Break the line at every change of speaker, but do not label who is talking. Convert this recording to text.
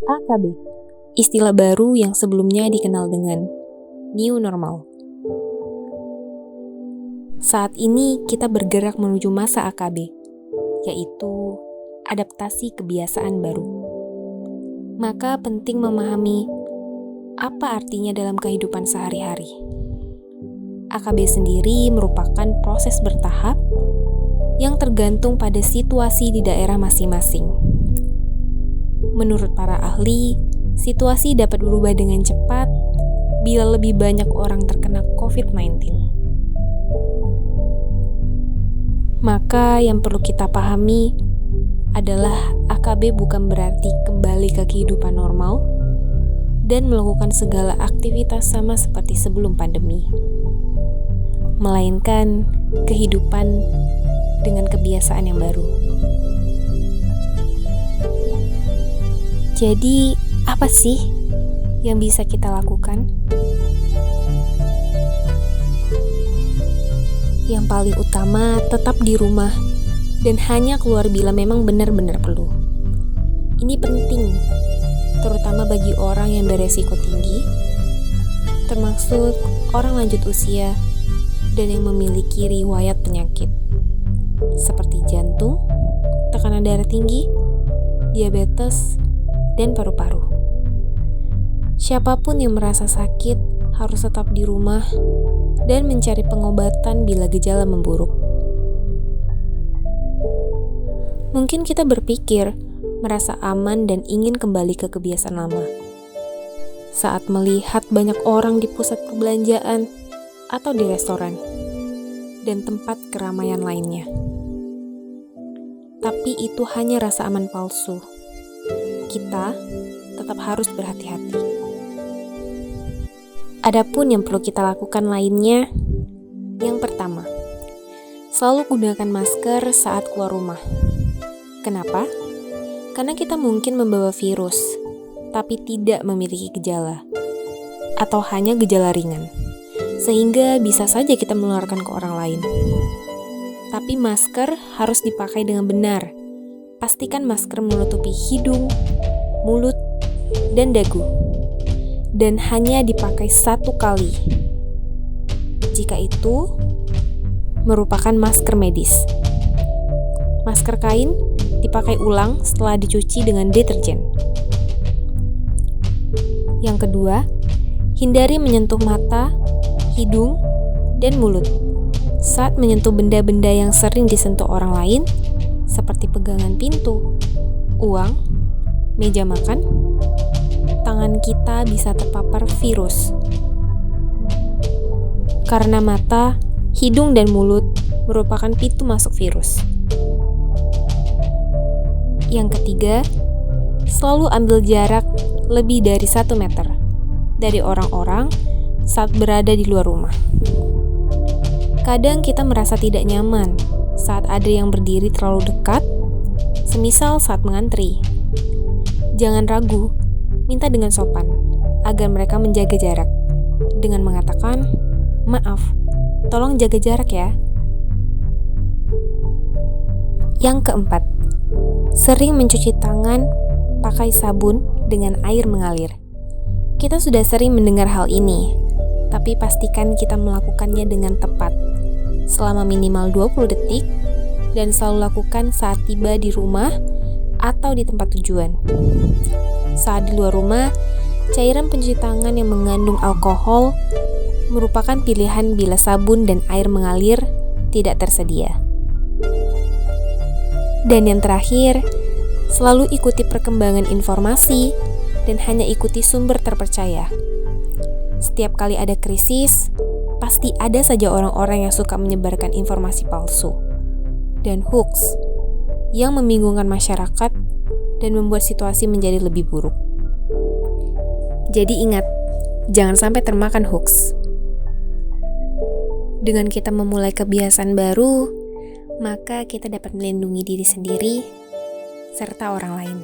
AKB, istilah baru yang sebelumnya dikenal dengan New Normal. Saat ini kita bergerak menuju masa AKB, yaitu adaptasi kebiasaan baru. Maka penting memahami apa artinya dalam kehidupan sehari-hari. AKB sendiri merupakan proses bertahap yang tergantung pada situasi di daerah masing-masing. Menurut para ahli, situasi dapat berubah dengan cepat bila lebih banyak orang terkena COVID-19. Maka yang perlu kita pahami adalah AKB bukan berarti kembali ke kehidupan normal dan melakukan segala aktivitas sama seperti sebelum pandemi, melainkan kehidupan dengan kebiasaan yang baru. Jadi, apa sih yang bisa kita lakukan? Yang paling utama, tetap di rumah dan hanya keluar bila memang benar-benar perlu. Ini penting, terutama bagi orang yang beresiko tinggi, termasuk orang lanjut usia dan yang memiliki riwayat penyakit seperti jantung, tekanan darah tinggi, diabetes, dan paru-paru. Siapapun yang merasa sakit harus tetap di rumah dan mencari pengobatan bila gejala memburuk. Mungkin kita berpikir merasa aman dan ingin kembali ke kebiasaan lama. Saat melihat banyak orang di pusat perbelanjaan atau di restoran dan tempat keramaian lainnya. Tapi itu hanya rasa aman palsu. Kita tetap harus berhati-hati. Adapun yang perlu kita lakukan lainnya, yang pertama, selalu gunakan masker saat keluar rumah. Kenapa? Karena kita mungkin membawa virus, tapi tidak memiliki gejala, atau hanya gejala ringan, sehingga bisa saja kita menularkan ke orang lain. Tapi masker harus dipakai dengan benar. Pastikan masker menutupi hidung, mulut, dan dagu, dan hanya dipakai 1 kali. Jika itu merupakan masker medis. Masker kain dipakai ulang setelah dicuci dengan deterjen. Yang kedua, hindari menyentuh mata, hidung, dan mulut saat menyentuh benda-benda yang sering disentuh orang lain, seperti pegangan pintu, uang, meja makan. Tangan kita bisa terpapar virus. Karena mata, hidung, dan mulut merupakan pintu masuk virus. Yang ketiga, selalu ambil jarak lebih dari 1 meter dari orang-orang saat berada di luar rumah. Kadang kita merasa tidak nyaman saat ada yang berdiri terlalu dekat, semisal saat mengantri. Jangan ragu, minta dengan sopan agar mereka menjaga jarak dengan mengatakan, "Maaf, tolong jaga jarak ya." Yang keempat, sering mencuci tangan pakai sabun dengan air mengalir. Kita sudah sering mendengar hal ini, tapi pastikan kita melakukannya dengan tepat selama minimal 20 detik dan selalu lakukan saat tiba di rumah atau di tempat tujuan. Saat di luar rumah, cairan pencuci tangan yang mengandung alkohol merupakan pilihan bila sabun dan air mengalir tidak tersedia. Dan yang terakhir, selalu ikuti perkembangan informasi dan hanya ikuti sumber terpercaya. Setiap kali ada krisis, pasti ada saja orang-orang yang suka menyebarkan informasi palsu dan hoax yang membingungkan masyarakat dan membuat situasi menjadi lebih buruk. Jadi ingat, jangan sampai termakan hoax. Dengan kita memulai kebiasaan baru, maka kita dapat melindungi diri sendiri serta orang lain.